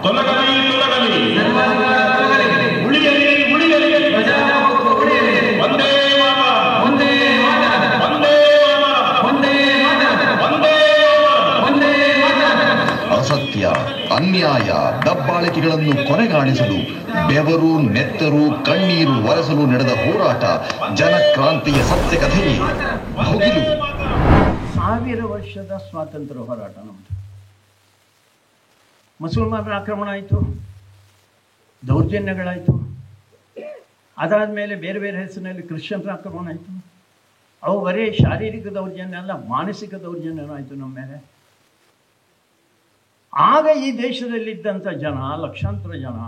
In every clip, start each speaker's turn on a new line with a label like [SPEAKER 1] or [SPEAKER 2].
[SPEAKER 1] ತೊಲಗಲಿ ತೊಲಗಲಿ, ಉಳಿಯಲಿ ಉಳಿಯಲಿ, ಒಂದೇ ಮಾತ, ಒಂದೇ ಮಾತ, ಒಂದೇ ಮಾತ, ಒಂದೇ ಮಾತ, ಒಂದೇ ಒಂದೇ ಮಾತ. ಅಸತ್ಯ, ಅನ್ಯಾಯ, ದಬ್ಬಾಳಿಕೆಗಳನ್ನು ಕೊನೆಗಾಣಿಸಲು ಬೆವರು, ನೆತ್ತರು, ಕಣ್ಣೀರು ಒರೆಸಲು ನಡೆದ ಹೋರಾಟ ಜನಕ್ರಾಂತಿಯ ಸತ್ಯ ಕಥೆಯೇ. ಭುಗಿಲು
[SPEAKER 2] 1000 ವರ್ಷದ ಸ್ವಾತಂತ್ರ್ಯ ಹೋರಾಟ ನಮ್ಮದು. ಮುಸಲ್ಮಾನರ ಆಕ್ರಮಣ ಆಯಿತು, ದೌರ್ಜನ್ಯಗಳಾಯಿತು. ಅದಾದಮೇಲೆ ಬೇರೆ ಬೇರೆ ಹೆಸರಿನಲ್ಲಿ ಕ್ರಿಶ್ಚಿಯನ್ರ ಆಕ್ರಮಣ ಆಯಿತು. ಅವು ಬರೀ ಶಾರೀರಿಕ ದೌರ್ಜನ್ಯ ಅಲ್ಲ, ಮಾನಸಿಕ ದೌರ್ಜನ್ಯನೂ ಆಯಿತು ನಮ್ಮ ಮೇಲೆ. ಆಗ ಈ ದೇಶದಲ್ಲಿದ್ದಂಥ ಜನ, ಲಕ್ಷಾಂತರ ಜನ,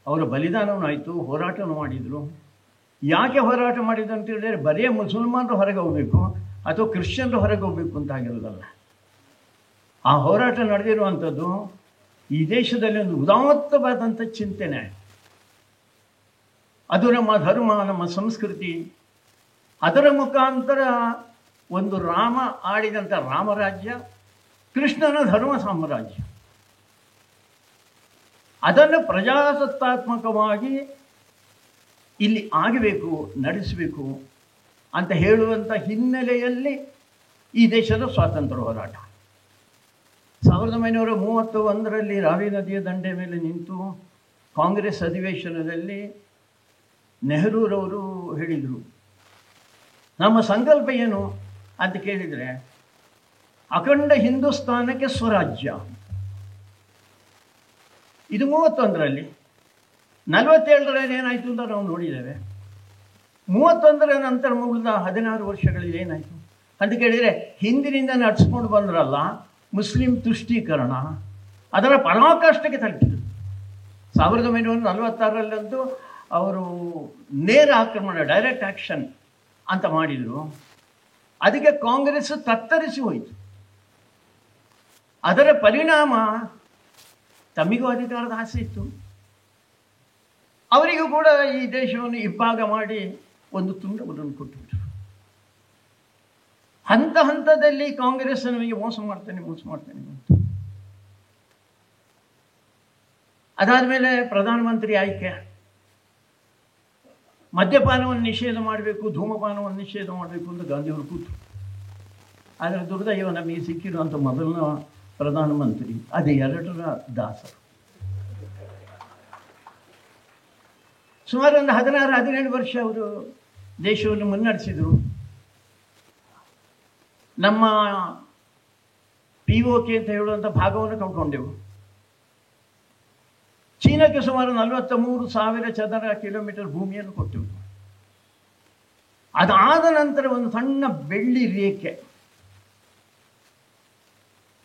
[SPEAKER 2] ಅವರ ಬಲಿದಾನವೂ ಆಯಿತು, ಹೋರಾಟನೂ ಮಾಡಿದರು. ಯಾಕೆ ಹೋರಾಟ ಮಾಡಿದ್ರು ಅಂತ ಹೇಳಿದರೆ, ಬರೀ ಮುಸಲ್ಮಾನರು ಹೊರಗೆ ಹೋಗಬೇಕು ಅಥವಾ ಕ್ರಿಶ್ಚಿಯನ್ರು ಹೊರಗೆ ಹೋಗಬೇಕು ಅಂತ ಆಗಿರೋದಲ್ಲ. ಆ ಹೋರಾಟ ನಡೆದಿರುವಂಥದ್ದು ಈ ದೇಶದಲ್ಲಿ ಒಂದು ಉದಾತ್ತವಾದಂಥ ಚಿಂತನೆ. ಅದು ನಮ್ಮ ಧರ್ಮ, ನಮ್ಮ ಸಂಸ್ಕೃತಿ. ಅದರ ಮುಖಾಂತರ ಒಂದು ರಾಮ ಆಳಿದಂಥ ರಾಮರಾಜ್ಯ, ಕೃಷ್ಣನ ಧರ್ಮ ಸಾಮ್ರಾಜ್ಯ, ಅದನ್ನು ಪ್ರಜಾಸತ್ತಾತ್ಮಕವಾಗಿ ಇಲ್ಲಿ ಆಗಬೇಕು, ನಡೆಸಬೇಕು ಅಂತ ಹೇಳುವಂಥ ಹಿನ್ನೆಲೆಯಲ್ಲಿ ಈ ದೇಶದ ಸ್ವಾತಂತ್ರ್ಯ ಹೋರಾಟ 1931ರಲ್ಲಿ ರಾವಿ ನದಿಯ ದಂಡೆ ಮೇಲೆ ನಿಂತು ಕಾಂಗ್ರೆಸ್ ಅಧಿವೇಶನದಲ್ಲಿ ನೆಹರೂರವರು ಹೇಳಿದರು, ನಮ್ಮ ಸಂಕಲ್ಪ ಏನು ಅಂತ ಕೇಳಿದರೆ, ಅಖಂಡ ಹಿಂದೂಸ್ತಾನಕ್ಕೆ ಸ್ವರಾಜ್ಯ. ಇದು 31ರಲ್ಲಿ. 47ರಲ್ಲಿ ಏನಾಯಿತು ಅಂತ ನಾವು ನೋಡಿದ್ದೇವೆ. 31ರ ನಂತರ ಮುಗಿದ 16 ವರ್ಷಗಳಲ್ಲಿ ಏನಾಯಿತು ಅಂತ ಕೇಳಿದರೆ, ಹಿಂದಿನಿಂದ ನಡ್ಸ್ಕೊಂಡು ಬಂದ್ರಲ್ಲ ಮುಸ್ಲಿಂ ತುಷ್ಟೀಕರಣ, ಅದರ ಪರಾಕಾಷ್ಠೆಗೆ ತಲುಪಿದರು. 1946ರಲ್ಲಂತೂ ಅವರು ನೇರ ಆಕ್ರಮಣ, ಡೈರೆಕ್ಟ್ ಆ್ಯಕ್ಷನ್ ಅಂತ ಮಾಡಿದರು. ಅದಕ್ಕೆ ಕಾಂಗ್ರೆಸ್ ತತ್ತರಿಸಿ ಹೋಯಿತು. ಅದರ ಪರಿಣಾಮ ತಮಗೂ ಅಧಿಕಾರದ ಆಸೆ ಇತ್ತು, ಅವರಿಗೂ ಕೂಡ ಈ ದೇಶವನ್ನು ಇಬ್ಬಾಗ ಮಾಡಿ ಒಂದು ತುಂಡವನ್ನು ಕೊಟ್ಟುಬಿಟ್ರು. ಹಂತ ಹಂತದಲ್ಲಿ ಕಾಂಗ್ರೆಸ್ ನಮಗೆ ಮೋಸ ಮಾಡ್ತೇನೆ ಅಂತ. ಅದಾದಮೇಲೆ ಪ್ರಧಾನಮಂತ್ರಿ ಆಯ್ಕೆ, ಮದ್ಯಪಾನವನ್ನು ನಿಷೇಧ ಮಾಡಬೇಕು, ಧೂಮಪಾನವನ್ನು ನಿಷೇಧ ಮಾಡಬೇಕು ಅಂತ ಗಾಂಧಿಯವರು ಕೂತರು. ಆದರೆ ದುರ್ದೈವ ನಮಗೆ ಸಿಕ್ಕಿರುವಂಥ ಮೊದಲನ ಪ್ರಧಾನಮಂತ್ರಿ ಅದು 2ರ ದಾಸರು. ಸುಮಾರು ಒಂದು 16-17 ವರ್ಷ ಅವರು ದೇಶವನ್ನು ಮುನ್ನಡೆಸಿದರು. ನಮ್ಮ POK ಅಂತ ಹೇಳುವಂಥ ಭಾಗವನ್ನು ಕಳ್ಕೊಂಡೆವು. ಚೀನಾಕ್ಕೆ ಸುಮಾರು 43,000 ಚದರ ಕಿಲೋಮೀಟರ್ ಭೂಮಿಯನ್ನು ಕೊಟ್ಟೆವು. ಅದಾದ ನಂತರ ಒಂದು ಸಣ್ಣ ಬೆಳ್ಳಿ ರೇಖೆ,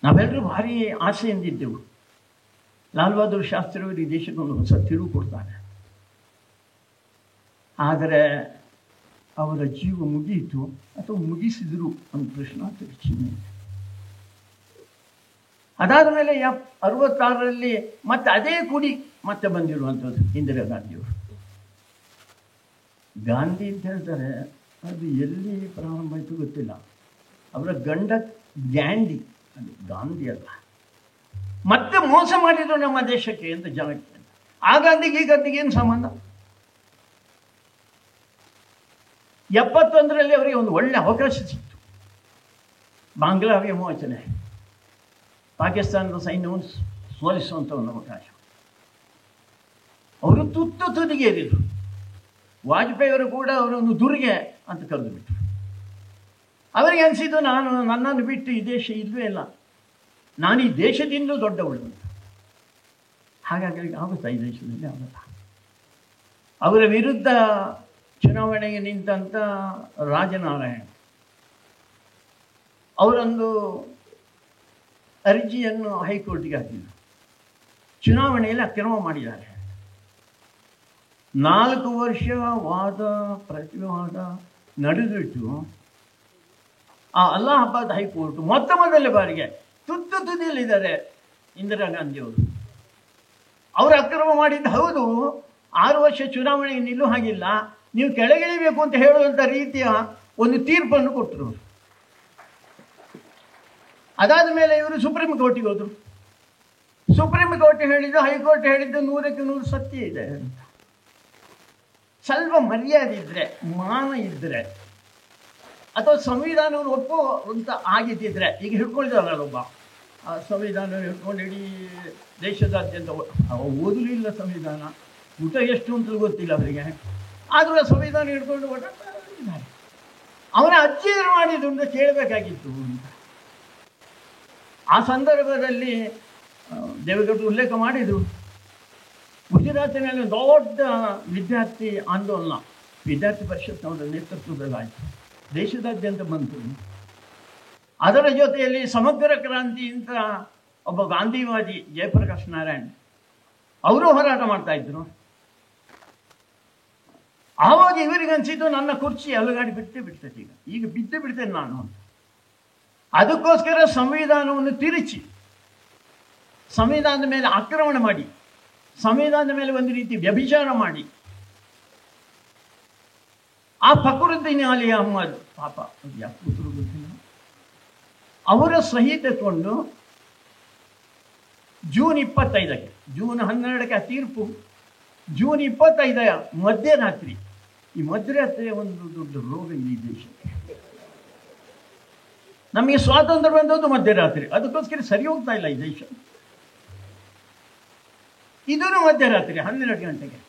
[SPEAKER 2] ನಾವೆಲ್ಲರೂ ಭಾರಿ ಆಸೆಯಿಂದಿದ್ದೆವು, ಲಾಲ್ ಬಹದ್ದೂರ್ ಶಾಸ್ತ್ರಿಯವರು ಈ ದೇಶಕ್ಕೊಂದು ಹೊಸ ತಿರುವು ಕೊಡ್ತಾರೆ. ಆದರೆ ಅವರ ಜೀವ ಮುಗಿಯಿತು ಅಥವಾ ಮುಗಿಸಿದರು ಒಂದು ಪ್ರಶ್ನಾರ್ಥಕ ಚಿಹ್ನೆ. ಅದಾದ ಮೇಲೆ 66ರಲ್ಲಿ ಮತ್ತೆ ಅದೇ ಕುಡಿ ಮತ್ತೆ ಬಂದಿರುವಂಥದ್ದು ಇಂದಿರಾ ಗಾಂಧಿಯವರು. ಗಾಂಧಿ ಅಂತ ಹೇಳ್ತಾರೆ, ಅದು ಎಲ್ಲಿ ಪ್ರಾರಂಭ ಆಯಿತು ಗೊತ್ತಿಲ್ಲ. ಅವರ ಗಂಡ ಗ್ಯಾಂಡಿ, ಅದು ಗಾಂಧಿ ಅಲ್ಲ. ಮತ್ತೆ ಮೋಸ ಮಾಡಿದ್ರು ನಮ್ಮ ದೇಶಕ್ಕೆ ಅಂತ ಜನಕ್ಕೆ. ಆ ಗಾಂಧಿಗೆ ಈ ಗಾಂಧಿಗೆ ಏನು ಸಂಬಂಧ? 71ರಲ್ಲಿ ಅವರಿಗೆ ಒಂದು ಒಳ್ಳೆ ಅವಕಾಶ ಸಿಕ್ತು. ಬಾಂಗ್ಲಾ ವಿಮೋಚನೆ, ಪಾಕಿಸ್ತಾನದ ಸೈನ್ಯವನ್ನು ಸೋಲಿಸುವಂಥ ಒಂದು ಅವಕಾಶ. ಅವರು ತುದಿಗೆ ಏರಿದರು. ವಾಜಪೇಯಿಯವರು ಕೂಡ ಅವರೊಂದು ದುರ್ಗೆ ಅಂತ ಕರೆದು ಬಿಟ್ಟರು. ಅವರಿಗೆ ಅನಿಸಿದ್ದು, ನನ್ನನ್ನು ಬಿಟ್ಟು ಈ ದೇಶ ಇಲ್ಲವೇ ಇಲ್ಲ, ನಾನು ಈ ದೇಶದಿಂದ ದೊಡ್ಡವಳು ಅಂತ. ಹಾಗಾಗಿ ಆಗುತ್ತಾ ಈ ದೇಶದಲ್ಲಿ? ಆಗುತ್ತಾ? ಅವರ ವಿರುದ್ಧ ಚುನಾವಣೆಗೆ ನಿಂತಂಥ ರಾಜನಾರಾಯಣ ಅವರೊಂದು ಅರ್ಜಿಯನ್ನು ಹೈಕೋರ್ಟ್ಗೆ ಹಾಕಿದರು. ಚುನಾವಣೆಯಲ್ಲಿ ಅಕ್ರಮ ಮಾಡಿದ್ದಾರೆ. 4 ವರ್ಷ ವಾದ ಪ್ರತಿವಾದ ನಡೆದಿಟ್ಟು ಆ ಅಲಹಾಬಾದ್ ಹೈಕೋರ್ಟ್ ಮೊದಲ ಬಾರಿಗೆ ತುದಿಯಲ್ಲಿದ್ದಾರೆ ಇಂದಿರಾ ಗಾಂಧಿಯವರು. ಅವರು ಅಕ್ರಮ ಮಾಡಿದ್ದು ಹೌದು, 6 ವರ್ಷ ಚುನಾವಣೆಗೆ ನಿಲ್ಲೂ ಹಾಗಿಲ್ಲ, ನೀವು ಕೆಳಗಿಳಿಬೇಕು ಅಂತ ಹೇಳುವಂಥ ರೀತಿಯ ಒಂದು ತೀರ್ಪನ್ನು ಕೊಟ್ಟರು. ಅದಾದ ಮೇಲೆ ಇವರು ಸುಪ್ರೀಂ ಕೋರ್ಟಿಗೆ ಹೋದರು. ಸುಪ್ರೀಂ ಕೋರ್ಟ್ ಹೇಳಿದ್ದು, ಹೈಕೋರ್ಟ್ ಹೇಳಿದ್ದು 100% ಸತ್ಯ ಇದೆ ಅಂತ. ಸ್ವಲ್ಪ ಮರ್ಯಾದೆ ಇದ್ದರೆ, ಮಾನ ಇದ್ದರೆ, ಅಥವಾ ಸಂವಿಧಾನವನ್ನು ಒಪ್ಪುವಂತ ಆಗಿದ್ದಿದ್ರೆ, ಈಗ ಹಿಡ್ಕೊಂಡಿದ್ದಾರಲ್ಲ ಒಬ್ಬ ಸಂವಿಧಾನ ಹಿಡ್ಕೊಂಡು ಇಡೀ ದೇಶದಾದ್ಯಂತ ಓದಲಿಲ್ಲ ಸಂವಿಧಾನ, ಊಟ ಎಷ್ಟು ಅಂತ ಗೊತ್ತಿಲ್ಲ ಅವರಿಗೆ, ಆದರೂ ಸಂವಿಧಾನ ಹಿಡ್ಕೊಂಡು ಓಡಾಡ್ತಾರೆ. ಅವನ ಅಜ್ಜಿ ಏನು ಮಾಡಿದ್ರು ಅಂತ ಕೇಳಬೇಕಾಗಿತ್ತು ಅಂತ. ಆ ಸಂದರ್ಭದಲ್ಲಿ ದೇವೇಗೌಡರು ಉಲ್ಲೇಖ ಮಾಡಿದರು, ಗುಜರಾತಿನಲ್ಲಿ ದೊಡ್ಡ ವಿದ್ಯಾರ್ಥಿ ಆಂದೋಲನ, ವಿದ್ಯಾರ್ಥಿ ಪರಿಷತ್ನವರ ನೇತೃತ್ವದಲ್ಲಾಯಿತು, ದೇಶದಾದ್ಯಂತ ಬಂತು. ಅದರ ಜೊತೆಯಲ್ಲಿ ಸಮಗ್ರ ಕ್ರಾಂತಿ ಅಂತ ಒಬ್ಬ ಗಾಂಧಿವಾದಿ ಜಯಪ್ರಕಾಶ್ ನಾರಾಯಣ್ ಅವರು ಹೋರಾಟ ಮಾಡ್ತಾ ಇದ್ರು. ಆವಾಗ ಇವರಿಗೆ ಅನಿಸಿದ್ದು ನನ್ನ ಕುರ್ಚಿ ಅಲುಗಾಡಿ ಬಿಡ್ತೈತೆ, ಈಗ ಬಿದ್ದು ಬಿಡ್ತೇನೆ ನಾನು. ಅದಕ್ಕೋಸ್ಕರ ಸಂವಿಧಾನವನ್ನು ತಿರುಚಿ, ಸಂವಿಧಾನದ ಮೇಲೆ ಆಕ್ರಮಣ ಮಾಡಿ, ಸಂವಿಧಾನದ ಮೇಲೆ ಒಂದು ರೀತಿ ವ್ಯಭಿಚಾರ ಮಾಡಿ, ಆ ಫಕ್ರುದ್ದೀನ್ ಅಲಿ ಅಹ್ಮದ್ ಪಾಪ ಯಾಕೆ ಕೂತರು ಗೊತ್ತಿಲ್ಲ, ಅವರ ಸಹಿ ತಗೊಂಡು ಜೂನ್ 25ಕ್ಕೆ, ಜೂನ್ 12ಕ್ಕೆ ಆ ತೀರ್ಪು, ಜೂನ್ 25 ಮಧ್ಯರಾತ್ರಿ. ಈ ಮಧ್ಯರಾತ್ರಿ ಒಂದು ದೊಡ್ಡ ರೋಗ ಈ ದೇಶಕ್ಕೆ. ನಮಗೆ ಸ್ವಾತಂತ್ರ್ಯ ಬಂದದ್ದು ಮಧ್ಯರಾತ್ರಿ, ಅದಕ್ಕೋಸ್ಕರ ಸರಿ ಹೋಗ್ತಾ ಇಲ್ಲ ಈ ದೇಶ. ಇದೂ ಮಧ್ಯರಾತ್ರಿ 12 ಗಂಟೆಗೆ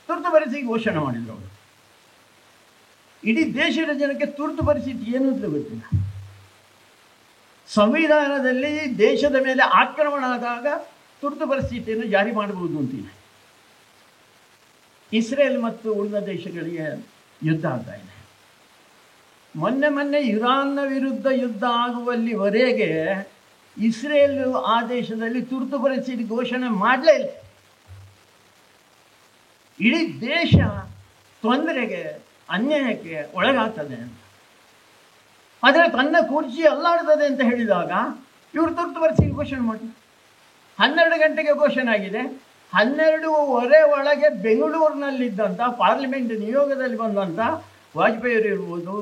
[SPEAKER 2] ತುರ್ತು ಪರಿಸ್ಥಿತಿ ಘೋಷಣೆ ಮಾಡಿದ್ರು ಅವರು. ಇಡೀ ದೇಶದ ಜನಕ್ಕೆ ತುರ್ತು ಪರಿಸ್ಥಿತಿ ಏನು ಅಂತ ಗೊತ್ತಿಲ್ಲ. ಸಂವಿಧಾನದಲ್ಲಿ ದೇಶದ ಮೇಲೆ ಆಕ್ರಮಣ ಆದಾಗ ತುರ್ತು ಪರಿಸ್ಥಿತಿಯನ್ನು ಜಾರಿ ಮಾಡಬಹುದು ಅಂತಿದೆ. ಇಸ್ರೇಲ್ ಮತ್ತು ಉಳಿದ ದೇಶಗಳಿಗೆ ಯುದ್ಧ ಆಗ್ತಾ ಇದೆ. ಮೊನ್ನೆ ಇರಾನ್ನ ವಿರುದ್ಧ ಯುದ್ಧ ಆಗುವಲ್ಲಿವರೆಗೆ ಇಸ್ರೇಲ್ ಆ ದೇಶದಲ್ಲಿ ತುರ್ತು ಪರಿಸ್ಥಿತಿ ಘೋಷಣೆ ಮಾಡಲೇ ಇಲ್ಲ. ಇಡೀ ದೇಶ ತೊಂದರೆಗೆ, ಅನ್ಯಾಯಕ್ಕೆ ಒಳಗಾಗ್ತದೆ ಅಂತ. ಆದರೆ ತನ್ನ ಕುರ್ಚಿ ಅಲ್ಲಾಡ್ತದೆ ಅಂತ ಹೇಳಿದಾಗ ಇವರು ತುರ್ತು ಪರಿಸ್ಥಿತಿ ಘೋಷಣೆ ಮಾಡಿ 12 ಗಂಟೆಗೆ ಘೋಷಣೆ ಆಗಿದೆ. 12:15 ಒಳಗೆ ಬೆಂಗಳೂರಿನಲ್ಲಿದ್ದಂಥ ಪಾರ್ಲಿಮೆಂಟ್ ನಿಯೋಗದಲ್ಲಿ ಬಂದಂಥ ವಾಜಪೇಯಿಯವರು ಇರ್ಬೋದು,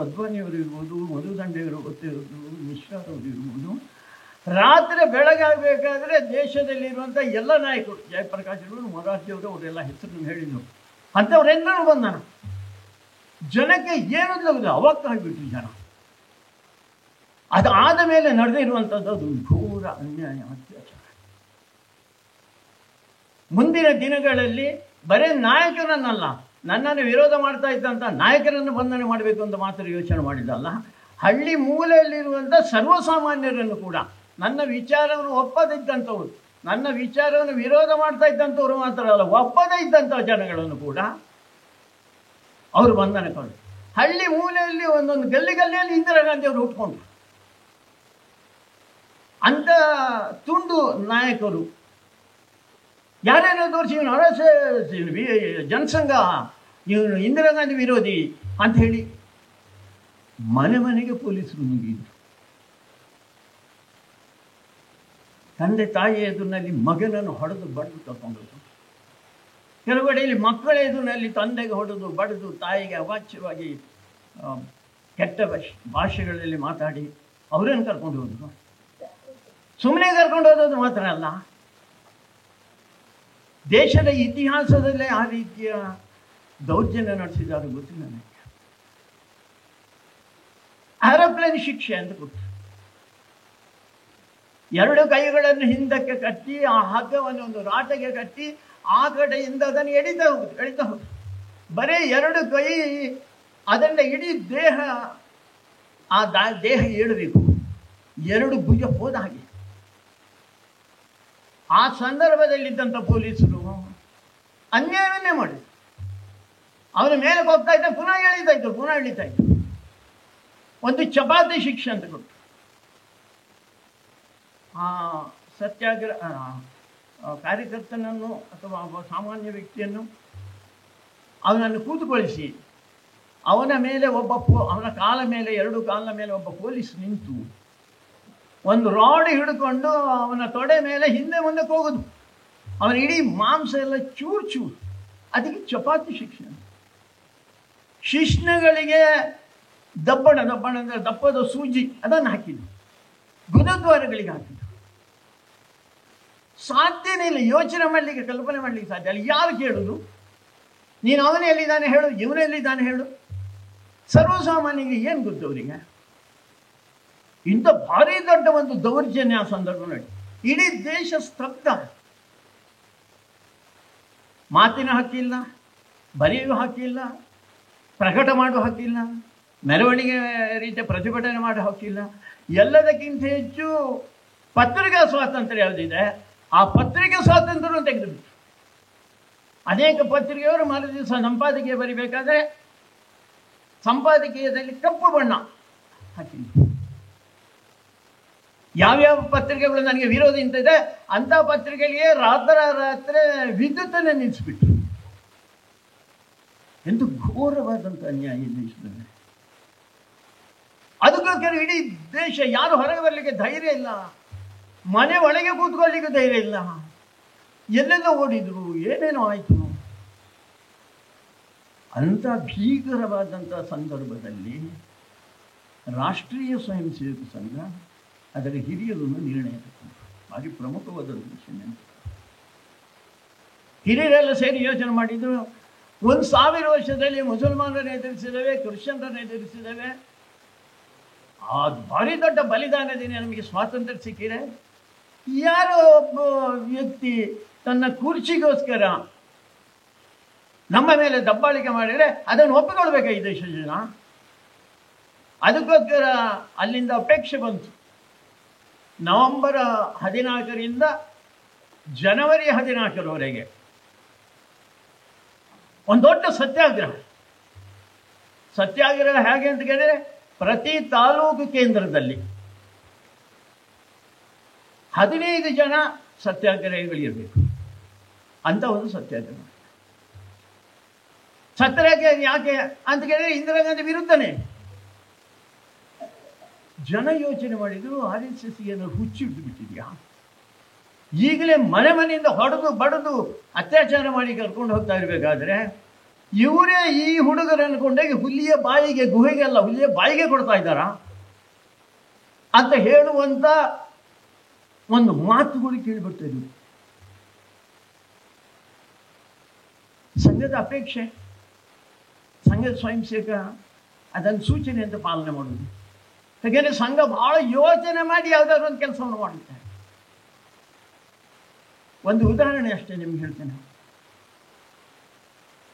[SPEAKER 2] ಅದ್ವಾನಿಯವರು ಇರ್ಬೋದು, ಮಧುದಂಡೆಯವರು ಗೊತ್ತಿರ್ಬೋದು, ಮಿಶ್ರಾ ಅವರು ಇರ್ಬೋದು, ರಾತ್ರಿ ಬೆಳಗಾಗಬೇಕಾದ್ರೆ ದೇಶದಲ್ಲಿರುವಂಥ ಎಲ್ಲ ನಾಯಕರು, ಜಯಪ್ರಕಾಶ್ ಅವರು, ಮೊರಾರ್ಜಿಯವರು, ಅವರೆಲ್ಲ ಹೆಸರನ್ನು ಹೇಳಿದರು. ಅಂಥವ್ರೆಲ್ಲರೂ ಬಂದನ. ಜನಕ್ಕೆ ಏನೂ ಅವಾಕ್ಕಾಗಿಬಿಟ್ರು ಜನ. ಅದಾದ ಮೇಲೆ ನಡೆದಿರುವಂಥದ್ದು ಅದು ಘೋರ ಅನ್ಯಾಯ, ಅತ್ಯಾಚಾರ. ಮುಂದಿನ ದಿನಗಳಲ್ಲಿ ಬರೀ ನಾಯಕರನ್ನಲ್ಲ, ನನ್ನನ್ನು ವಿರೋಧ ಮಾಡ್ತಾ ಇದ್ದಂಥ ನಾಯಕರನ್ನು ಬಂಧನ ಮಾಡಬೇಕು ಅಂತ ಮಾತ್ರ ಯೋಚನೆ ಮಾಡಿದ್ದಲ್ಲ, ಹಳ್ಳಿ ಮೂಲೆಯಲ್ಲಿರುವಂಥ ಸರ್ವಸಾಮಾನ್ಯರನ್ನು ಕೂಡ, ನನ್ನ ವಿಚಾರವನ್ನು ಒಪ್ಪದೇ ಇದ್ದಂಥವ್ರು, ನನ್ನ ವಿಚಾರವನ್ನು ವಿರೋಧ ಮಾಡ್ತಾ ಇದ್ದಂಥವ್ರು ಮಾತ್ರ ಅಲ್ಲ, ಒಪ್ಪದೇ ಇದ್ದಂಥ ಜನಗಳನ್ನು ಕೂಡ ಅವರು ಬಂಧನಕೊಂಡು, ಹಳ್ಳಿ ಮೂಲೆಯಲ್ಲಿ ಒಂದೊಂದು ಗಲ್ಲಿಯಲ್ಲಿ ಇಂದಿರಾ ಗಾಂಧಿ ಅವರು ಹುಟ್ಕೊಂಡ್ರು. ಅಂಥ ತುಂಡು ನಾಯಕರು ಯಾರೇನೋ ತೋರಿಸಿ ಇವನು ಅರಸ ಜನಸಂಘ, ಇವನು ಇಂದಿರಾ ಗಾಂಧಿ ವಿರೋಧಿ ಅಂತ ಹೇಳಿ ಮನೆ ಮನೆಗೆ ಪೊಲೀಸರು ನುಗ್ಗಿದ್ರು. ತಂದೆ ತಾಯಿ ಎದುರಿನಲ್ಲಿ ಮಗನನ್ನು ಹೊಡೆದು ಬಡಿದು ತಗೊಂಡದ್ದು, ಕೆಲವು ಕಡೆಯಲ್ಲಿ ಮಕ್ಕಳ ಎದುರಿನಲ್ಲಿ ತಂದೆಗೆ ಹೊಡೆದು ಬಡಿದು ತಾಯಿಗೆ ಅವಾಚ್ಯವಾಗಿ ಕೆಟ್ಟ ಭಾಷೆಗಳಲ್ಲಿ ಮಾತಾಡಿ ಅವರನ್ನು ಕರ್ಕೊಂಡು ಹೋದ್ರು. ಸುಮ್ಮನೆ ಕರ್ಕೊಂಡು ಹೋದದ್ದು ಮಾತ್ರ ಅಲ್ಲ, ದೇಶದ ಇತಿಹಾಸದಲ್ಲೇ ಆ ರೀತಿಯ ದೌರ್ಜನ್ಯ ನಡೆಸಿದ್ದಾರೆ ಗೊತ್ತಿಲ್ಲ ನನಗೆ. ಏರೋಪ್ಲೇನ್ ಶಿಕ್ಷೆ ಅಂತ ಕೊಟ್ಟು 2 ಕೈಗಳನ್ನು ಹಿಂದಕ್ಕೆ ಕಟ್ಟಿ ಆ ಹಗ್ಗವನ್ನು ಒಂದು ರಾಟೆಗೆ ಕಟ್ಟಿ ಆ ಕಡೆಯಿಂದ ಅದನ್ನು ಎಳಿತಾ ಹೋಗುದು. ಬರೀ 2 ಕೈ, ಅದರಿಂದ ಇಡೀ ದೇಹ, ಆ ದೇಹ ಏಳಬೇಕು, 2 ಭುಜ ಹೋದ ಹಾಗೆ. ಆ ಸಂದರ್ಭದಲ್ಲಿದ್ದಂಥ ಪೊಲೀಸರು ಅನ್ಯಾಯವನ್ನೇ ಮಾಡಿದ್ರು. ಅವನ ಮೇಲೆ ಹೋಗ್ತಾ ಇದ್ದ, ಪುನಃ ಎಳಿತಾ ಇದ್ರು. ಒಂದು ಚಪಾತಿ ಶಿಕ್ಷೆ ಅಂತ ಕೊಟ್ಟು ಆ ಸತ್ಯಾಗ್ರಹ ಕಾರ್ಯಕರ್ತನನ್ನು ಅಥವಾ ಒಬ್ಬ ಸಾಮಾನ್ಯ ವ್ಯಕ್ತಿಯನ್ನು ಅವನನ್ನು ಕೂತುಗೊಳಿಸಿ ಅವನ ಮೇಲೆ ಅವನ ಕಾಲ ಮೇಲೆ, 2 ಕಾಲಿನ ಮೇಲೆ ಒಬ್ಬ ಪೊಲೀಸ್ ನಿಂತು ಒಂದು ರಾಡ್ ಹಿಡ್ಕೊಂಡು ಅವನ ತೊಡೆ ಮೇಲೆ ಹಿಂದೆ ಮುಂದಕ್ಕೆ ಹೋಗೋದು, ಅವನ ಇಡೀ ಮಾಂಸ ಎಲ್ಲ ಚೂರು. ಅದಕ್ಕೆ ಚಪಾತಿ ಶಿಕ್ಷೆ. ಶಿಶ್ನಗಳಿಗೆ ದಪ್ಪಣ ಅಂದರೆ ದಪ್ಪದ ಸೂಜಿ ಅದನ್ನು ಹಾಕಿದ್ದು, ಗುದದ್ವಾರಗಳಿಗೆ ಹಾಕಿದ್ದು. ಸಾಧ್ಯನೇ ಇಲ್ಲ. ಯೋಚನೆ ಮಾಡಲಿಕ್ಕೆ, ಕಲ್ಪನೆ ಮಾಡಲಿಕ್ಕೆ ಸಾಧ್ಯ ಇಲ್ಲ. ಯಾರು ಕೇಳುದು? ನೀನು ಅವನೇ ಎಲ್ಲಿದ್ದಾನೆ ಹೇಳು, ಇವನೇ ಎಲ್ಲಿದ್ದಾನೆ ಹೇಳು. ಸರ್ವಸಾಮಾನ್ಯರಿಗೆ ಏನು ಗೊತ್ತು ಅವರಿಗೆ? ಇಂಥ ಭಾರಿ ದೊಡ್ಡ ಒಂದು ದೌರ್ಜನ್ಯ ಸಂದರ್ಭ ನೋಡಿ, ಇಡೀ ದೇಶ ಸ್ತಬ್ಧ. ಮಾತಿನ ಹಕ್ಕಿಲ್ಲ, ಬರೆಯುವ ಹಕ್ಕಿಲ್ಲ, ಪ್ರಕಟ ಮಾಡುವ ಹಕ್ಕಿಲ್ಲ, ಮೆರವಣಿಗೆ ರೀತಿಯ ಪ್ರತಿಭಟನೆ ಮಾಡುವ ಹಕ್ಕಿಲ್ಲ. ಎಲ್ಲದಕ್ಕಿಂತ ಹೆಚ್ಚು ಪತ್ರಿಕಾ ಸ್ವಾತಂತ್ರ್ಯ ಯಾವುದಿದೆ, ಆ ಪತ್ರಿಕಾ ಸ್ವಾತಂತ್ರ್ಯವನ್ನು ತೆಗೆದುಬಿಟ್ಟು ಅನೇಕ ಪತ್ರಿಕೆಯವರು ಮರು ದಿವಸ ಸಂಪಾದಕೀಯ ಬರಿಬೇಕಾದ್ರೆ ಸಂಪಾದಕೀಯದಲ್ಲಿ ಕಪ್ಪು ಬಣ್ಣ ಹಾಕಿ, ಯಾವ್ಯಾವ ಪತ್ರಿಕೆಗಳು ನನಗೆ ವಿರೋಧ ಇಂತಿದೆ ಅಂಥ ಪತ್ರಿಕೆಗೆ ರಾತ್ರಿ ವಿದ್ಯುತ್ತನ್ನು ನಿಲ್ಲಿಸ್ಬಿಟ್ರು. ಎಂದು ಘೋರವಾದಂಥ ಅನ್ಯಾಯ ದೇಶದಲ್ಲಿ. ಅದಕ್ಕೋಸ್ಕರ ಇಡೀ ದೇಶ ಯಾರು ಹೊರಗೆ ಬರಲಿಕ್ಕೆ ಧೈರ್ಯ ಇಲ್ಲ, ಮನೆ ಒಳಗೆ ಕೂತ್ಕೊಳ್ಳಿಕ್ಕೆ ಧೈರ್ಯ ಇಲ್ಲ. ಎಲ್ಲೆಲ್ಲ ಓಡಿದ್ರು, ಏನೇನೋ ಆಯಿತು. ಅಂಥ ಭೀಕರವಾದಂಥ ಸಂದರ್ಭದಲ್ಲಿ ರಾಷ್ಟ್ರೀಯ ಸ್ವಯಂ ಸೇವಕ ಸಂಘ ಅದರ ಹಿರಿಯರನ್ನು ನಿರ್ಣಯ ತಗೊಂಡು ಭಾರಿ ಪ್ರಮುಖವಾದ ವಿಷಯ. ಹಿರಿಯರೆಲ್ಲ ಸೇರಿ ಯೋಚನೆ ಮಾಡಿದ್ರು, 1000 ವರ್ಷದಲ್ಲಿ ಮುಸಲ್ಮಾನರನ್ನು ಎದುರಿಸಿದ್ದೇವೆ, ಕ್ರಿಶ್ಚಿಯನ್ರನ್ನು ಎದುರಿಸಿದ್ದೇವೆ. ಆ ಭಾರಿ ದೊಡ್ಡ ಬಲಿದಾನದಿಂದ ನಮಗೆ ಸ್ವಾತಂತ್ರ್ಯ ಸಿಕ್ಕಿದೆ. ಯಾರೋ ಒಬ್ಬ ವ್ಯಕ್ತಿ ತನ್ನ ಕುರ್ಚಿಗೋಸ್ಕರ ನಮ್ಮ ಮೇಲೆ ದಬ್ಬಾಳಿಕೆ ಮಾಡಿದರೆ ಅದನ್ನು ಒಪ್ಪಿಕೊಳ್ಬೇಕಾ ಈ ದೇಶದ ಜನ? ಅದಕ್ಕೋಸ್ಕರ ಅಲ್ಲಿಂದ ಅಪೇಕ್ಷೆ ಬಂತು. ನವೆಂಬರ್ 14ರಿಂದ ಜನವರಿ 14ರವರೆಗೆ ಒಂದು ದೊಡ್ಡ ಸತ್ಯಾಗ್ರಹ. ಸತ್ಯಾಗ್ರಹ ಹೇಗೆ ಅಂತ ಕೇಳಿದರೆ, ಪ್ರತಿ ತಾಲೂಕು ಕೇಂದ್ರದಲ್ಲಿ 15 ಜನ ಸತ್ಯಾಗ್ರಹಿಗಳಿರಬೇಕು ಅಂತ ಒಂದು ಸತ್ಯಾಗ್ರಹ. ಸತ್ಯಾಗ್ರಹ ಯಾಕೆ ಅಂತ ಕೇಳಿದರೆ ಇಂದಿರಾ ಗಾಂಧಿ ವಿರುದ್ಧನೇ. ಜನ ಯೋಚನೆ ಮಾಡಿದ್ರು, RSS ಏನಾದ್ರು ಹುಚ್ಚಿಟ್ಟು ಬಿಟ್ಟಿದ್ಯಾ? ಈಗಲೇ ಮನೆ ಮನೆಯಿಂದ ಹೊಡೆದು ಬಡದು ಅತ್ಯಾಚಾರ ಮಾಡಿ ಕರ್ಕೊಂಡು ಹೋಗ್ತಾ ಇರಬೇಕಾದ್ರೆ ಇವರೇ ಈ ಹುಡುಗರನ್ನು ಕೊಂಡೋಗಿ ಹುಲಿಯ ಬಾಯಿಗೆ, ಗುಹೆಗೆಲ್ಲ ಹುಲಿಯ ಬಾಯಿಗೆ ಕೊಡ್ತಾ ಇದ್ದಾರಾ ಅಂತ ಹೇಳುವಂತ ಒಂದು ಮಾತುಗಳು ಕೇಳಿಬರ್ತಾ ಇದ್ವು. ಸಂಘದ ಅಪೇಕ್ಷೆ, ಸಂಘದ ಸ್ವಯಂ ಸೇವಕ ಅದನ್ನು ಸೂಚನೆ ಅಂತ ಪಾಲನೆ ಮಾಡುವುದು. ಹಾಗೆಯೇ ಸಂಘ ಬಹಳ ಯೋಚನೆ ಮಾಡಿ ಯಾವುದಾದ್ರು ಒಂದು ಕೆಲಸವನ್ನು ಮಾಡುತ್ತೆ. ಒಂದು ಉದಾಹರಣೆ ಅಷ್ಟೇ ನಿಮ್ಗೆ ಹೇಳ್ತೇನೆ.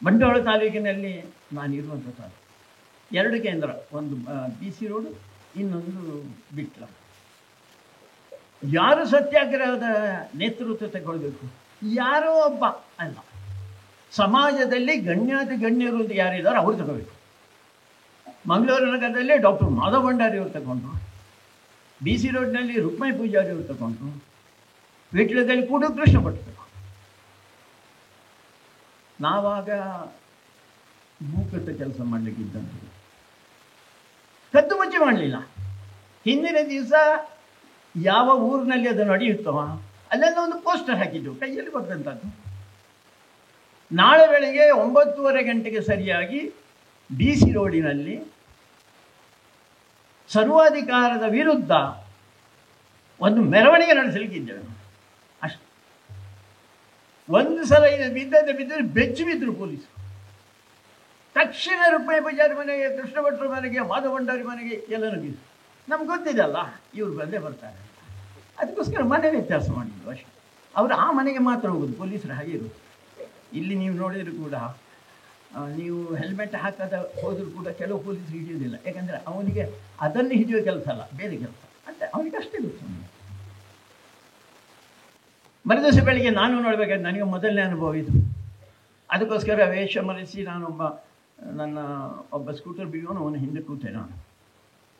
[SPEAKER 2] ಬಂಟ್ವಾಳ ತಾಲೂಕಿನಲ್ಲಿ ನಾನಿರುವಂಥ ತಾಲೂಕು 2 ಕೇಂದ್ರ, ಒಂದು BC ರೋಡು, ಇನ್ನೊಂದು ಬಿಟ್ಲ. ಯಾರು ಸತ್ಯಾಗ್ರಹದ ನೇತೃತ್ವ ತಗೊಳ್ಬೇಕು? ಯಾರೋ ಒಬ್ಬ ಅಲ್ಲ, ಸಮಾಜದಲ್ಲಿ ಗಣ್ಯಾತಿ ಗಣ್ಯರು ಅಂತ ಯಾರಿದ್ದಾರೆ ಅವ್ರು ತಗೋಬೇಕು. ಮಂಗಳೂರು ನಗರದಲ್ಲಿ ಡಾಕ್ಟರ್ ಮಾಧವ ಭಂಡಾರಿ ಅವರು ತಗೊಂಡ್ರು, BC ರೋಡ್ನಲ್ಲಿ ರುಕ್ಮಾಯಿ ಪೂಜಾರಿ ಅವರು ತಗೊಂಡ್ರು, ವಿಟ್ಲದಲ್ಲಿ ಕೂಡ ಕೃಷ್ಣ ಭಟ್ರು. ನಾವಾಗ ಭೂಕತ್ತ ಕೆಲಸ ಮಾಡಲಿಕ್ಕಿದ್ದಂತೆ ಕದ್ದು ಮುಚ್ಚಿ ಮಾಡಲಿಲ್ಲ. ಹಿಂದಿನ ದಿವಸ ಯಾವ ಊರಿನಲ್ಲಿ ಅದು ನಡೆಯುತ್ತವ ಅಲ್ಲೆಲ್ಲ ಒಂದು ಪೋಸ್ಟರ್ ಹಾಕಿದ್ದು, ಕೈಯಲ್ಲಿ ಬರೆದಂಥದ್ದು. ನಾಳೆ ಬೆಳಗ್ಗೆ 9:30 ಗಂಟೆಗೆ ಸರಿಯಾಗಿ BC ರೋಡಿನಲ್ಲಿ ಸರ್ವಾಧಿಕಾರದ ವಿರುದ್ಧ ಒಂದು ಮೆರವಣಿಗೆ ನಡೆಸಲಿಕ್ಕಿದ್ದೇವೆ. ಅಷ್ಟು. ಒಂದು ಸಲ ಇದು ಬಿದ್ದರೆ ಬೆಚ್ಚಿ ಬಿದ್ದರು ಪೊಲೀಸರು. ತಕ್ಷಣ ರುಕ್ಮಾಯಿ ಪೂಜಾರಿ ಮನೆಗೆ, ಕೃಷ್ಣ ಭಟ್ರ ಮನೆಗೆ, ಮಾಧವ ಭಂಡಾರಿ ಮನೆಗೆ ಎಲ್ಲ ನುಗ್ಗಿದ್ರು. ನಮ್ಗೆ ಗೊತ್ತಿದೆಲ್ಲ ಇವ್ರು ಬಂದೇ ಬರ್ತಾರೆ. ಅದಕ್ಕೋಸ್ಕರ ಮನೆ ವ್ಯತ್ಯಾಸ ಮಾಡಿದ್ರು ಅಷ್ಟೇ. ಅವರು ಆ ಮನೆಗೆ ಮಾತ್ರ ಹೋಗೋದು, ಪೊಲೀಸರು ಹಾಗೆ ಇರೋದು. ಇಲ್ಲಿ ನೀವು ನೋಡಿದ್ರು ಕೂಡ ನೀವು ಹೆಲ್ಮೆಟ್ ಹಾಕದ ಹೋದರೂ ಕೂಡ ಕೆಲವು ಪೊಲೀಸರು ಹಿಡಿಯೋದಿಲ್ಲ. ಯಾಕಂದರೆ ಅವನಿಗೆ ಅದನ್ನು ಹಿಡಿಯೋ ಕೆಲಸ ಅಲ್ಲ, ಬೇರೆ ಕೆಲಸ ಅಂತ ಅವನಿಗೆ ಅಷ್ಟೇ ಗೊತ್ತು. ಮರುದಿವಸ ಬೆಳಿಗ್ಗೆ ನಾನು ನೋಡಬೇಕಾದ್ರೆ ನನಗೆ ಮೊದಲನೇ ಅನುಭವ ಇದು. ಅದಕ್ಕೋಸ್ಕರ ವೇಷ ಮರೆಸಿ ನನ್ನ ಒಬ್ಬ ಸ್ಕೂಟರ್ ಬಿಡೋನು ಅವನ ಹಿಂದೆ ಕೂತೆ. ನಾನು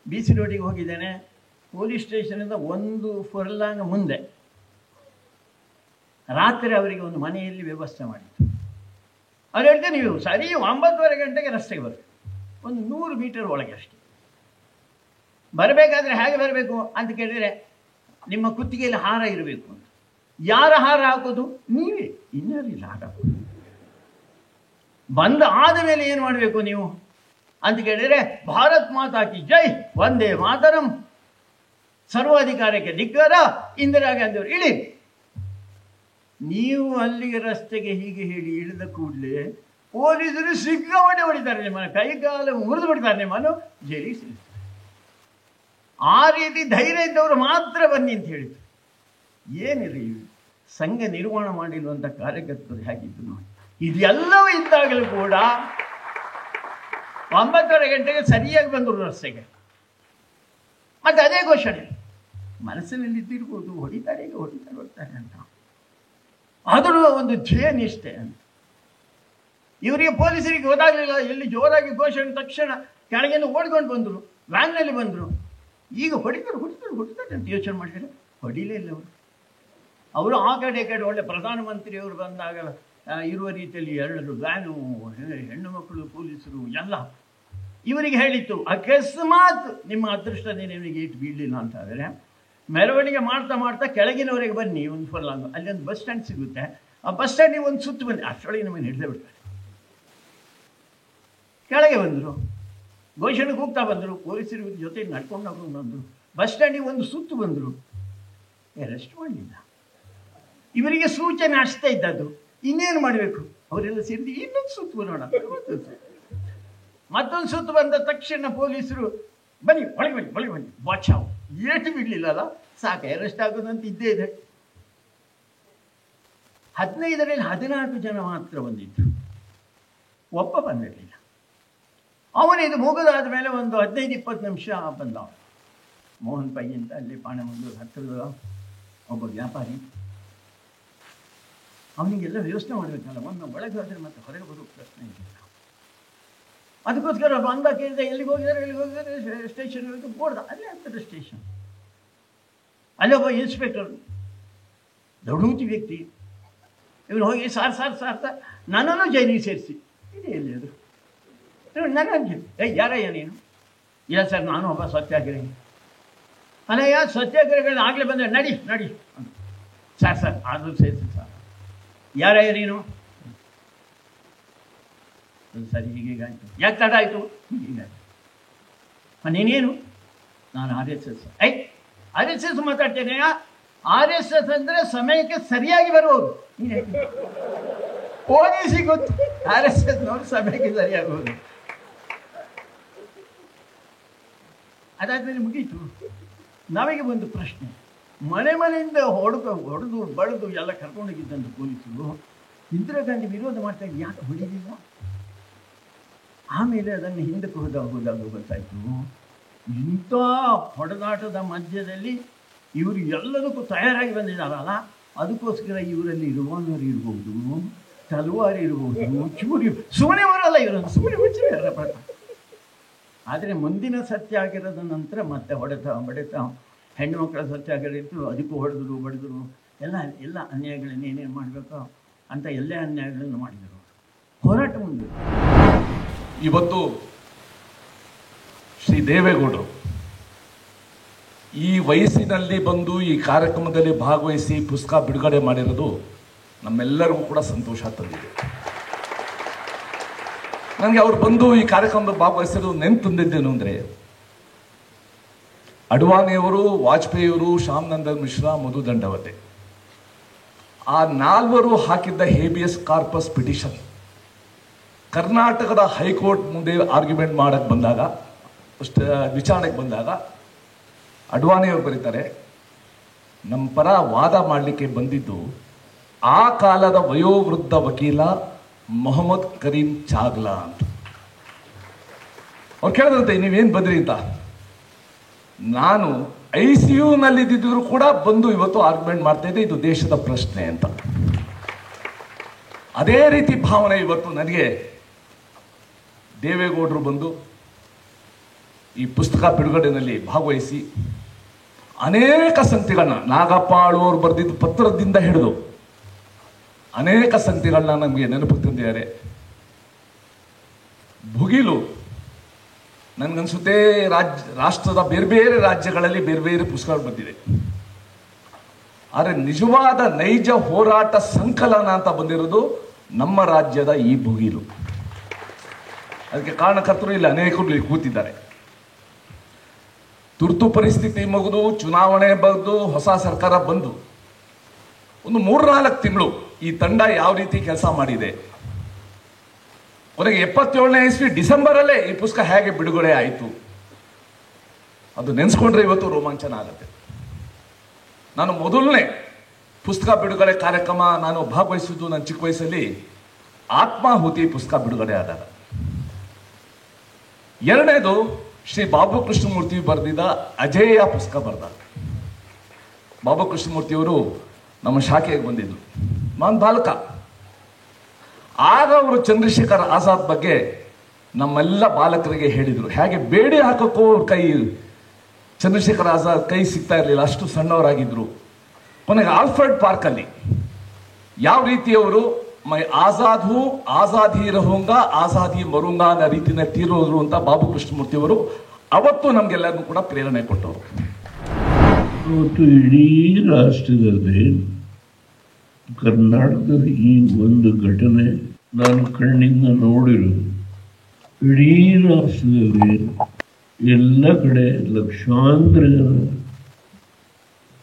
[SPEAKER 2] BC ರೋಡಿಗೆ ಹೋಗಿದ್ದೇನೆ. ಪೊಲೀಸ್ ಸ್ಟೇಷನಿಂದ 1 ಫರ್ಲಾಂಗ್ ಮುಂದೆ ರಾತ್ರಿ ಅವರಿಗೆ ಒಂದು ಮನೆಯಲ್ಲಿ ವ್ಯವಸ್ಥೆ ಮಾಡಿತ್ತು. ಅವ್ರು ಹೇಳ್ತೇನೆ, ನೀವು ಸರಿ 9:30 ಗಂಟೆಗೆ ರಸ್ತೆಗೆ ಬರಬೇಕು, ಒಂದು 100 ಮೀಟರ್ ಒಳಗೆ ಅಷ್ಟೇ. ಬರಬೇಕಾದ್ರೆ ಹೇಗೆ ಬರಬೇಕು ಅಂತ ಕೇಳಿದರೆ, ನಿಮ್ಮ ಕುತ್ತಿಗೆಯಲ್ಲಿ ಹಾರ ಇರಬೇಕು ಅಂತ. ಯಾರ ಹಾರ ಹಾಕೋದು? ನೀವೇ, ಇನ್ನೇನಿಲ್ಲ ಹಾಕೋದು. ಬಂದ ಆದ ಮೇಲೆ ಏನು ಮಾಡಬೇಕು ನೀವು ಅಂತ ಕೇಳಿದರೆ, ಭಾರತ್ ಮಾತಾ ಕಿ ಜೈ, ವಂದೇ ಮಾತರಂ, ಸರ್ವಾಧಿಕಾರಕ್ಕೆ ಧಿಕ್ಕಾರ, ಇಂದಿರಾ ಗಾಂಧಿ ಅವರು ಇಳಿ. ನೀವು ಅಲ್ಲಿಗೆ ರಸ್ತೆಗೆ ಹೀಗೆ ಹೇಳಿ ಇಳಿದ ಕೂಡಲೇ ಪೊಲೀಸರು ಸಿಕ್ಕಾಪಟ್ಟೆ ಹೊಡಿತಾರೆ, ನಿಮ್ಮನ್ನು ಕೈಗಾಲ ಮುರಿದು ಬಿಡ್ತಾರೆ, ನಿಮ್ಮನ್ನು ಜೈಲಿಗೆ ಸೇರಿಸ್ತಾರೆ. ಆ ರೀತಿ ಧೈರ್ಯ ಇದ್ದವರು ಮಾತ್ರ ಬನ್ನಿ ಅಂತ ಹೇಳಿದ್ರು. ಏನಿದೆ ಸಂಘ ನಿರ್ಮಾಣ ಮಾಡಿರುವಂಥ ಕಾರ್ಯಕರ್ತರು ಹೇಗಿದ್ದು ನೋಡಿ. ಇದೆಲ್ಲವೂ ಇದ್ದಾಗಲೂ ಕೂಡ 9:30 ಗಂಟೆಗೆ ಸರಿಯಾಗಿ ಬಂದರು ರಸ್ತೆಗೆ. ಮತ್ತೆ ಅದೇ ಘೋಷಣೆ ಮನಸ್ಸಿನಲ್ಲಿ ಇದ್ದಿರ್ಬೋದು, ಹೊಡಿತಾರೆ ಹೊಡಿತಾರೆ ಅಂತ. ಅದರ ಒಂದು ಧ್ಯೇಯ ನಿಷ್ಠೆ ಅಂತ. ಇವರಿಗೆ ಪೊಲೀಸರಿಗೆ ಗೊತ್ತಾಗಲಿಲ್ಲ. ಎಲ್ಲಿ ಜೋರಾಗಿ ಘೋಷಣೆ ತಕ್ಷಣ ಕೆಳಗಿಂದ ಓಡ್ಕೊಂಡು ಬಂದರು, ವ್ಯಾನ್ನಲ್ಲಿ ಬಂದರು. ಈಗ ಹೊಡಿತಾರೆ ಅಂತ ಯೋಚನೆ ಮಾಡಿದರೆ ಹೊಡಿಲೇ ಇಲ್ಲ ಅವರು. ಆ ಕಡೆ ಒಳ್ಳೆ ಪ್ರಧಾನಮಂತ್ರಿಯವರು ಬಂದಾಗ ಇರುವ ರೀತಿಯಲ್ಲಿ 2 ವ್ಯಾನು, ಹೆಣ್ಣು ಮಕ್ಕಳು, ಪೊಲೀಸರು ಎಲ್ಲ ಇವರಿಗೆ ಹೇಳಿತ್ತು, ಅಕಸ್ಮಾತ್ ನಿಮ್ಮ ಅದೃಷ್ಟನೇ ನಿಮಗೆ ಇಟ್ಟು ಬೀಳಲಿಲ್ಲ ಅಂತ ಆದರೆ ಮೆರವಣಿಗೆ ಮಾಡ್ತಾ ಕೆಳಗಿನವರೆಗೆ ಬನ್ನಿ, ಒಂದು ಫರ್ಲಾಂಗ್ ಅಲ್ಲಿ ಒಂದು ಬಸ್ ಸ್ಟ್ಯಾಂಡ್ ಸಿಗುತ್ತೆ, ಆ ಬಸ್ ಸ್ಟ್ಯಾಂಡಿಗೆ ಒಂದು ಸುತ್ತು ಬನ್ನಿ. ಅಷ್ಟರೊಳಗೆ ನಮಗೆ ಹಿಡಿದೇ ಬಿಡ್ತಾರೆ. ಕೆಳಗೆ ಬಂದರು, ಘೋಷಣೆಗೆ ಹೋಗ್ತಾ ಬಂದರು, ಪೊಲೀಸರ ಜೊತೆ ನಡ್ಕೊಂಡು ಬಂದರು. ಬಸ್ ಸ್ಟ್ಯಾಂಡಿಗೆ ಒಂದು ಸುತ್ತು ಬಂದರು, ಅರೆಸ್ಟ್ ಮಾಡಲಿಲ್ಲ. ಇವರಿಗೆ ಸೂಚನೆ ಅಷ್ಟೇ ಇದ್ದದ್ದು, ಇನ್ನೇನು ಮಾಡಬೇಕು. ಅವರೆಲ್ಲ ಸೇರಿದು ಇನ್ನೊಂದು ಸುತ್ತು ಬರೋಣ. ಮತ್ತೊಂದು ಸುತ್ತು ಬಂದ ತಕ್ಷಣ ಪೊಲೀಸರು ಬನ್ನಿ ಒಳಗೆ ಬನ್ನಿ ಬಾಚಾವ್. ಏಟು ಬಿಡಲಿಲ್ಲ ಅಲ್ಲ, ಸಾಕು ಅರೆಸ್ಟ್ ಆಗೋದಂತ ಇದ್ದೇ ಇದೆ. 15ರಲ್ಲಿ 14 ಜನ ಮಾತ್ರ ಬಂದಿದ್ರು, ಒಬ್ಬ ಬಂದಿರಲಿಲ್ಲ. ಅವನಿದು ಮುಗಿದಾದ ಮೇಲೆ ಒಂದು 15-20 ನಿಮಿಷ ಬಂದ. ಮೋಹನ್ ಪೈ ಅಂತ ಅಲ್ಲಿ ಪಾಣೆಮಂಗ್ಳೂರು ಹತ್ತಿರದ ಒಬ್ಬ ವ್ಯಾಪಾರಿ. ಅವನಿಗೆಲ್ಲ ವ್ಯವಸ್ಥೆ ಮಾಡಬೇಕಲ್ಲ, ಒಂದು ಒಳಗೆ ಹೋದರೆ ಮತ್ತೆ ಹೊರಗೆ ಬರೋ ಪ್ರಶ್ನೆ ಇಲ್ಲ. ಅದಕ್ಕೋಸ್ಕರ ಬಂದ ಕೇಳಿದೆ, ಎಲ್ಲಿಗೆ ಹೋಗಿದ್ದಾರೆ ಸ್ಟೇಷನ್ ಬೋರ್ಡ್ ಅಲ್ಲೇ ಆಗ್ತದೆ ಸ್ಟೇಷನ್. ಅಲ್ಲಿ ಒಬ್ಬ ಇನ್ಸ್ಪೆಕ್ಟರ್ ದೊಡ್ಡೂತಿ ವ್ಯಕ್ತಿ. ಇವನು ಹೋಗಿ ಸಾರ್ ನನ್ನನ್ನು ಜೈಲಿಗೆ ಸೇರಿಸಿ. ಇದೆ ಎಲ್ಲಿ ಅದು ನನ್ನ ಯಾರಯ್ಯ ನೀನು? ಇಲ್ಲ ಸರ್, ನಾನು ಒಬ್ಬ ಸತ್ಯಾಗ್ರಹಿ. ಅಲ್ಲಯ್ಯ, ಸತ್ಯಾಗ್ರಹಗಳು ಆಗಲೇ ಬಂದರೆ ನಡಿ ಅಂತ. ಸರ್ ಆದರೂ ಸೇರಿಸಿ ಸರ್. ಯಾರಯ್ಯ ನೀನು? ಸರಿ, ಹೀಗೀಗಾಯ್ತು. ಯಾಕೆ ತಡ ಆಯಿತು? ಹೀಗಾಯ್ತು. ನೀನೇನು? ನಾನು RSS. RSS ಮಾತಾಡ್ತೇನೆ. RSS ಅಂದರೆ ಸಮಯಕ್ಕೆ ಸರಿಯಾಗಿ ಬರುವುದು. ಪೊಲೀಸಿಗೆ ಗೊತ್ತು RSSನವರು ಸಮಯಕ್ಕೆ ಸರಿಯಾಗಿ ಬರುವುದು. ಅದಾದ್ಮೇಲೆ ಮುಗೀತು. ನಾವಿಗೆ ಒಂದು ಪ್ರಶ್ನೆ, ಮನೆಯಿಂದ ಹೊಡೆದು ಬಳೆದು ಎಲ್ಲ ಕರ್ಕೊಂಡೋಗಿದ್ದಂಥ ಪೊಲೀಸರು ಇಂದಿರಾ ಗಾಂಧಿ ವಿರೋಧ ಮಾಡ್ತಾ ಯಾಕೆ ಹೊಡಿಲಿಲ್ಲ? ಆಮೇಲೆ ಅದನ್ನು ಹಿಂದಕ್ಕೆ ಹೋದಾಗ ಗೊತ್ತಾಯಿತು, ಇಂಥ ಹೊಡೆದಾಟದ ಮಧ್ಯದಲ್ಲಿ ಇವರು ಎಲ್ಲದಕ್ಕೂ ತಯಾರಾಗಿ ಬಂದಿದ್ದಾರಲ್ಲ, ಅದಕ್ಕೋಸ್ಕರ ಇವರಲ್ಲಿ ರಿವಾಲ್ವರ್ ಇರ್ಬೋದು, ತಲವಾರು ಇರ್ಬೋದು, ಚೂರಿ ಸುಮ್ಮನೆ ಬರಲ್ಲ ಇವರನ್ನು, ಸುಮ್ಮನೆ ಮುಚ್ಚಿರಲ್ಲ. ಆದರೆ ಮುಂದಿನ ಸತ್ಯಾಗ್ರಹದ ನಂತರ ಮತ್ತೆ ಹೊಡೆತ ಹೆಣ್ಣು ಮಕ್ಕಳ ಸತ್ಯಾಗ್ರಹ ಇತ್ತು, ಅದಕ್ಕೂ ಹೊಡೆದ್ರು ಬಡಿದ್ರು, ಎಲ್ಲ ಅನ್ಯಾಯಗಳನ್ನು ಏನೇನು ಮಾಡಬೇಕೋ ಅಂತ ಎಲ್ಲ ಅನ್ಯಾಯಗಳನ್ನು ಮಾಡಿದರು. ಹೋರಾಟ ಮುಂದೆ
[SPEAKER 1] ಇವತ್ತು ಶ್ರೀ ದೇವೇಗೌಡರು ಈ ವಯಸ್ಸಿನಲ್ಲಿ ಬಂದು ಈ ಕಾರ್ಯಕ್ರಮದಲ್ಲಿ ಭಾಗವಹಿಸಿ ಪುಸ್ತಕ ಬಿಡುಗಡೆ ಮಾಡಿರೋದು ನಮ್ಮೆಲ್ಲರಿಗೂ ಕೂಡ ಸಂತೋಷ ತಂದಿದೆ. ನನಗೆ ಅವ್ರು ಬಂದು ಈ ಕಾರ್ಯಕ್ರಮದಲ್ಲಿ ಭಾಗವಹಿಸಿರೋದು ನೆನ್ಪು ತಂದಿದ್ದೇನು ಅಂದರೆ, ಅಡ್ವಾಣಿಯವರು, ವಾಜಪೇಯಿಯವರು, ಶ್ಯಾಮನಂದನ್ ಮಿಶ್ರಾ, ಮಧು ದಂಡವತೆ, ಆ 4 ಹಾಕಿದ್ದ ಹೇಬಿಯಸ್ ಕಾರ್ಪಸ್ ಪಿಟಿಷನ್ ಕರ್ನಾಟಕದ ಹೈಕೋರ್ಟ್ ಮುಂದೆ ಆರ್ಗ್ಯುಮೆಂಟ್ ಮಾಡಕ್ಕೆ ಬಂದಾಗ, ವಿಚಾರಣೆಗೆ ಬಂದಾಗ ಅಡ್ವಾಣಿಯವರು ಬರೀತಾರೆ, ನಮ್ಮ ಪರ ವಾದ ಮಾಡಲಿಕ್ಕೆ ಬಂದಿದ್ದು ಆ ಕಾಲದ ವಯೋವೃದ್ಧ ವಕೀಲ ಮೊಹಮ್ಮದ್ ಕರೀಂ ಚಾಗ್ಲಾ ಅಂತ. ಅವ್ರು ಕೇಳಿದ್ರಂತೆ, ನೀವೇನು ಬಂದ್ರಿ ಅಂತ. ನಾನು ICUನಲ್ಲಿದ್ದರೂ ಕೂಡ ಬಂದು ಇವತ್ತು ಆರ್ಗ್ಯುಮೆಂಟ್ ಮಾಡ್ತಾ ಇದ್ದೆ, ಇದು ದೇಶದ ಪ್ರಶ್ನೆ ಅಂತ. ಅದೇ ರೀತಿ ಭಾವನೆ ಇವತ್ತು ನನಗೆ ದೇವೇಗೌಡರು ಬಂದು ಈ ಪುಸ್ತಕ ಬಿಡುಗಡೆಯಲ್ಲಿ ಭಾಗವಹಿಸಿ ಅನೇಕ ಸಂಗತಿಗಳನ್ನ, ನಾಗಪ್ಪ ಆಳುವವರು ಬರೆದಿದ್ದ ಪತ್ರದಿಂದ ಹಿಡಿದು ಅನೇಕ ಸಂಗತಿಗಳನ್ನ ನಮಗೆ ನೆನಪು ತಂದಿದ್ದಾರೆ. ಭುಗಿಲು ನನಗನ್ಸುತ್ತೆ ರಾಷ್ಟ್ರದ ಬೇರೆ ಬೇರೆ ರಾಜ್ಯಗಳಲ್ಲಿ ಬೇರೆ ಬೇರೆ ಪುಸ್ತಕಗಳು ಬಂದಿದೆ, ಆದರೆ ನಿಜವಾದ ನೈಜ ಹೋರಾಟ ಸಂಕಲನ ಅಂತ ಬಂದಿರೋದು ನಮ್ಮ ರಾಜ್ಯದ ಈ ಭುಗಿಲು. ಅದಕ್ಕೆ ಕಾರಣಕರ್ತರು ಇಲ್ಲಿ ಅನೇಕರು ಇಲ್ಲಿ ಕೂತಿದ್ದಾರೆ. ತುರ್ತು ಪರಿಸ್ಥಿತಿ ಮುಗಿದು, ಚುನಾವಣೆ ಬಂದು, ಹೊಸ ಸರ್ಕಾರ ಬಂದು ಒಂದು 3-4 ತಿಂಗಳು ಈ ತಂಡ ಯಾವ ರೀತಿ ಕೆಲಸ ಮಾಡಿದೆ. ಕೊನೆಗೆ 77ನೇ ಇಸ್ವಿ ಡಿಸೆಂಬರಲ್ಲೇ ಈ ಪುಸ್ತಕ ಹೇಗೆ ಬಿಡುಗಡೆ ಆಯಿತು, ಅದು ನೆನೆಸ್ಕೊಂಡ್ರೆ ಇವತ್ತು ರೋಮಾಂಚನ ಆಗುತ್ತೆ. ನಾನು ಮೊದಲನೇ ಪುಸ್ತಕ ಬಿಡುಗಡೆ ಕಾರ್ಯಕ್ರಮ ನಾನು ಭಾಗವಹಿಸಿದ್ದು ನನ್ನ ಚಿಕ್ಕ ವಯಸ್ಸಲ್ಲಿ ಆತ್ಮಾಹುತಿ ಪುಸ್ತಕ ಬಿಡುಗಡೆ ಆದಾಗ. ಎರಡನೇದು ಶ್ರೀ ಬಾಬು ಕೃಷ್ಣಮೂರ್ತಿ ಬರೆದಿದ್ದ ಅಜೇಯ ಪುಸ್ತಕ ಬರೆದ. ಬಾಬು ಕೃಷ್ಣಮೂರ್ತಿಯವರು ನಮ್ಮ ಶಾಖೆಗೆ ಬಂದಿದ್ರು, ನಾನು ಬಾಲಕ. ಆಗ ಅವರು ಚಂದ್ರಶೇಖರ್ ಆಜಾದ್ ಬಗ್ಗೆ ನಮ್ಮೆಲ್ಲ ಬಾಲಕರಿಗೆ ಹೇಳಿದರು. ಹೇಗೆ ಬೇಡಿ ಹಾಕೋಕ್ಕೂ ಅವ್ರ ಕೈ, ಚಂದ್ರಶೇಖರ್ ಆಜಾದ್ ಕೈ ಸಿಗ್ತಾ ಇರಲಿಲ್ಲ, ಅಷ್ಟು ಸಣ್ಣವರಾಗಿದ್ದರು. ಕೊನೆಗೆ ಆಲ್ಫ್ರೆಡ್ ಪಾರ್ಕಲ್ಲಿ ಯಾವ ರೀತಿಯವರು ಮೈ ಆಜಾದ್ ಹೂ ಆಜಾದ್ ಹಿ ರಹೂಂಗಾ ಆಜಾದ್ ಹಿ ಮರೂಂಗಾ ಅನ್ನೋ ರೀತಿನ ತೀರೋದ್ರು ಅಂತ ಬಾಬು ಕೃಷ್ಣಮೂರ್ತಿಯವರು ಅವತ್ತು ನಮಗೆಲ್ಲರಿಗೂ ಕೂಡ ಪ್ರೇರಣೆ ಕೊಟ್ಟವರು.
[SPEAKER 3] ಇವತ್ತು ಇಡೀ ರಾಷ್ಟ್ರದಲ್ಲಿ ಕರ್ನಾಟಕದ ಈ ಒಂದು ಘಟನೆ ನಾನು ಕಣ್ಣಿಂದ ನೋಡಿರೋದು. ಇಡೀ ರಾಷ್ಟ್ರದಲ್ಲಿ ಎಲ್ಲ ಕಡೆ ಲಕ್ಷಾಂತರ ಜನ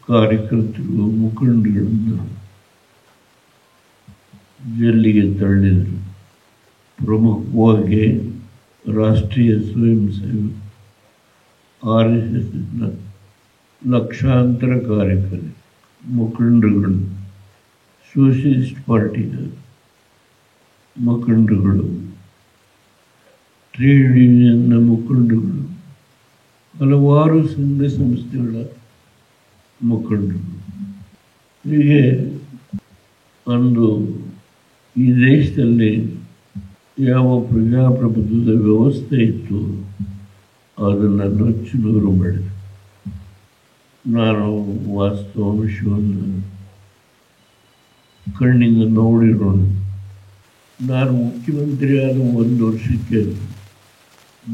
[SPEAKER 3] ಕಾರ್ಯಕರ್ತರು, ಮುಖಂಡಗಳನ್ನು ಜೈಲಿಗೆ ತಳ್ಳಿದರು. ಪ್ರಮುಖವಾಗಿ ರಾಷ್ಟ್ರೀಯ ಸ್ವಯಂ ಸೇವಕ RSSನ ಲಕ್ಷಾಂತರ ಕಾರ್ಯಕರ್ತರು, ಮುಖಂಡರುಗಳು, ಸೋಷಿಯಲಿಸ್ಟ್ ಪಾರ್ಟಿಯ ಮುಖಂಡರುಗಳು, ಟ್ರೇಡ್ ಯೂನಿಯನ್ನ ಮುಖಂಡರುಗಳು, ಹಲವಾರು ಸಂಘ ಸಂಸ್ಥೆಗಳ ಮುಖಂಡರು. ಹೀಗೆ ಅಂದು ಈ ದೇಶದಲ್ಲಿ ಯಾವ ಪ್ರಜಾಪ್ರಭುತ್ವದ ವ್ಯವಸ್ಥೆ ಇತ್ತು ಅದನ್ನು ನುಚ್ಚುನೂರು ಮಾಡಿದೆ. ನಾನು ವಾಸ್ತವಾಂಶವನ್ನು ಕಣ್ಣಿಂದ ನೋಡಿರೋಣ. ನಾನು ಮುಖ್ಯಮಂತ್ರಿಯಾದ 1 ವರ್ಷಕ್ಕೆ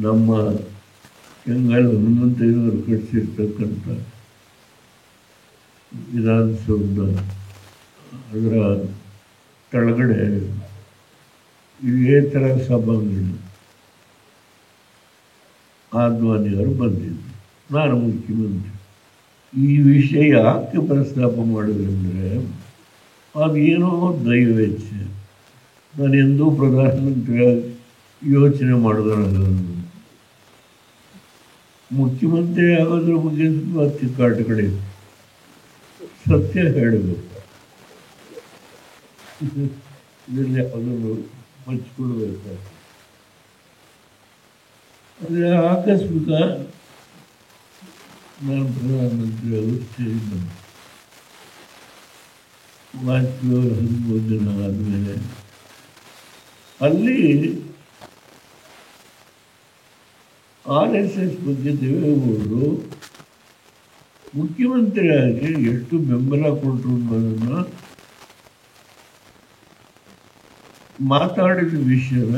[SPEAKER 3] ನಮ್ಮ ಕೆಂಗಲ್ ಹನುಮಂತಯ್ಯನವರು ಕಟ್ಟಿಸಿರ್ತಕ್ಕಂಥ ವಿಧಾನಸೌಧ ಅದರ ಕೆಳಗಡೆ ಇದೇ ಥರ ಸಭಾಂಗಣ ಆದ್ವಾನಿಯವರು ಬಂದಿದ್ದರು. ನಾನು ಮುಖ್ಯಮಂತ್ರಿ. ಈ ವಿಷಯ ಯಾಕೆ ಪ್ರಸ್ತಾಪ ಮಾಡಿದ್ರಂದರೆ ಅದೇನೋ ದೈವೇಚ್ಛೆ. ನಾನು ಎಂದೂ ಪ್ರಧಾನಮಂತ್ರಿಯಾಗಿ ಯೋಚನೆ ಮಾಡಿದ್ರಲ್ಲ. ಮುಖ್ಯಮಂತ್ರಿ ಆಗೋದ್ರ ಬಗ್ಗೆ ತುಂಬ ತಿಕ್ಕಾಟಗಳಿವೆ. ಸತ್ಯ ಹೇಳಬೇಕು, ಇದರಲ್ಲಿ ಅದನ್ನು ಹಂಚ್ಕೊಳ್ಬೇಕು. ಆದರೆ ಆಕಸ್ಮಿಕ ನಾನು ಪ್ರಧಾನಮಂತ್ರಿ ಆಗೋದು ಸ್ಟೇಜ್ ಬಂದೆ. ವಾಜಪೇಯಿ 13 ದಿನ ಆದಮೇಲೆ ಅಲ್ಲಿ RSS ಬಗ್ಗೆ ದೇವೇಗೌಡರು ಮುಖ್ಯಮಂತ್ರಿಯಾಗಿ ಎಷ್ಟು ಬೆಂಬಲ ಕೊಟ್ಟರು ಅನ್ನೋದನ್ನು ಮಾತಾಡಿದ ವಿಷಯನ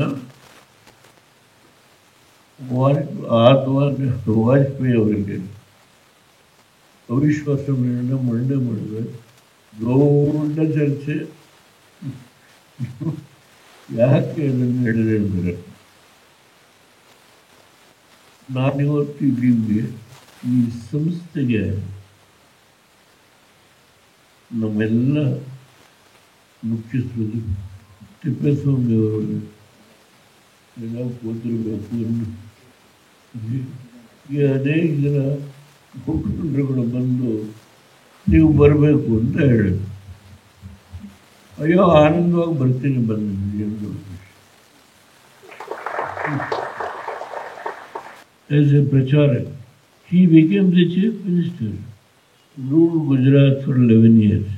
[SPEAKER 3] ವಾಜಪೇಯಿ ಅವರಿಗೆ ಅವಿಶ್ವಾಸ ನಿರ್ಣಯ ಮಂಡನೆ ಮಾಡಿದ್ರೆ ದೊಡ್ಡ ಚರ್ಚೆ. ಯಾಕೆ ಅದನ್ನು ಹೇಳಿದೆ ಅಂದರೆ ನಾನಿವತ್ತು ಇಲ್ಲಿಗೆ ಈ ಸಂಸ್ಥೆಗೆ ನಮ್ಮೆಲ್ಲ ಮುಖ್ಯಸ್ಥರು ತಿಪ್ಪೇಸ್ವಾಮಿ ಅವರು ಎಲ್ಲ ಕೂತಿರಬೇಕು ಅದೇ ಜನ ಮುಖಂಡರುಗಳು ಬಂದು ನೀವು ಬರಬೇಕು ಅಂತ ಹೇಳಿದ್ರು. ಅಯ್ಯೋ ಆನಂದವಾಗಿ ಬರ್ತೀನಿ ಬಂದಿದ್ದೆ ಎಂದು. As a Pracharak, he became the chief minister, ruled Gujarat for 11 years.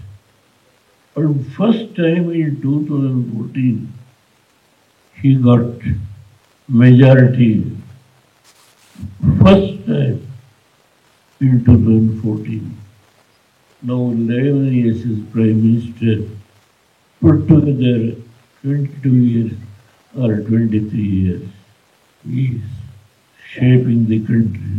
[SPEAKER 3] And first time in 2014, he got majority. First time in 2014. Now 11 years as Prime Minister, put together 22 years or 23 years. He is shaping the country.